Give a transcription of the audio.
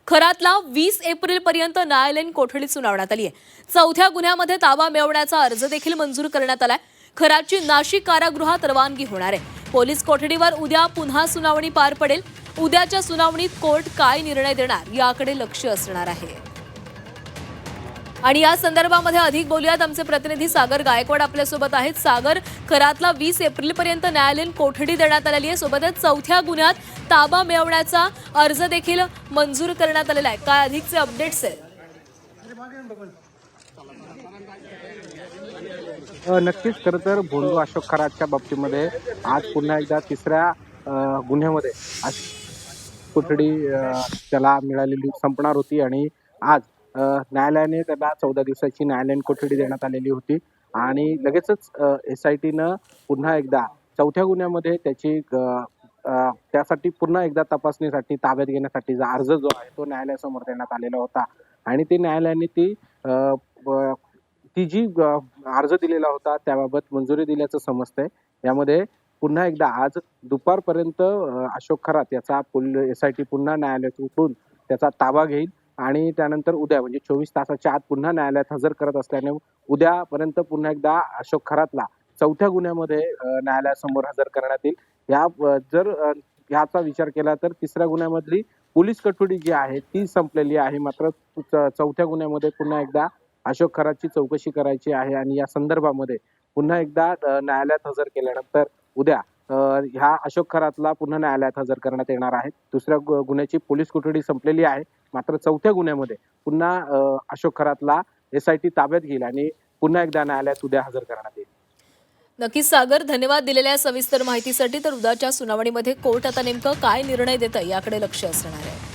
खरातला 20 एप्रिलपर्यंत न्यायालयीन कोठडीत सुनावण्यात आली आहे। चौथ्या गुन्ह्यामध्ये ताबा मिळवण्याचा अर्ज देखील मंजूर करण्यात आलाय। खरातची नाशिक कारागृहात रवानगी होणार आहे। पोलीस कोठडीवर उद्या पुन्हा सुनावणी पार पडेल। उद्याच्या सुनावणीत कोर्ट काय निर्णय देणार याकडे लक्ष असणार आहे। आणि या संदर्भामध्ये अधिक बोलूयात, आमचे प्रतिनिधी सागर गायकवाड आपल्या सोबत आहेत। सागर, खरातला 20 एप्रिलपर्यंत न्यायालयीन कोठडी देण्यात आलेली आहे। सोबतच चौथ्या गुन्ह्यात ताबा मिळवण्याचा अर्ज देखील मंजूर करण्यात आलेला आहे। काय अधिकचे अपडेट्स आहेत? नक्कीच खरं तर भोंदू अशोक खरातच्या बाबतीमध्ये आज पुन्हा एकदा तिसऱ्या गुन्ह्यामध्ये कोठडी त्याला मिळालेली संपणार होती आणि आज न्यायालयाने त्याला 14 दिवसाची न्यायालयीन कोठडी देण्यात आलेली होती आणि लगेचच SITनं पुन्हा एकदा चौथ्या गुन्ह्यामध्ये त्याची त्यासाठी पुन्हा एकदा तपासणीसाठी ताब्यात घेण्यासाठीचा अर्ज जो आहे तो न्यायालयासमोर देण्यात आलेला होता आणि ते न्यायालयाने ती जी अर्ज दिलेला होता त्याबाबत मंजुरी दिल्याचं समजतंय। यामध्ये पुन्हा एकदा आज दुपारपर्यंत अशोक खरात याचा SIT पुन्हा न्यायालयात उठून त्याचा ताबा घेईल आणि त्यानंतर उद्या म्हणजे 24 तासाच्या आत पुन्हा न्यायालयात हजर करत असल्याने उद्यापर्यंत पुन्हा एकदा अशोक खरातला चौथ्या गुन्ह्यामध्ये न्यायालयासमोर हजर करण्यात येईल। जर ह्याचा विचार केला तर तिसऱ्या गुन्ह्यामधली पोलीस कोठडी जी आहे ती संपलेली आहे, मात्र चौथ्या गुन्ह्यामध्ये पुन्हा एकदा अशोक खरातची चौकशी करायची आहे आणि या संदर्भामध्ये पुन्हा एकदा न्यायालयात हजर केल्यानंतर उद्या ह्या अशोक खरातला पुन्हा न्यायालयात हजर करण्यात येणार आहे। दुसऱ्या गुन्ह्याची पोलीस कोठडी संपलेली आहे, मात्र चौथ्या गुन्ह्यामध्ये पुन्हा अशोक खरातला SIT ताब्यात घेईल आणि पुन्हा एकदा न्यायालयात उद्या हजर करण्यात येईल। नक्कीच सागर, धन्यवाद दिलेल्या सविस्तर माहितीसाठी। तर उद्याच्या सुनावणीमध्ये कोर्ट आता नेमकं काय निर्णय देतं याकडे लक्ष असणार आहे।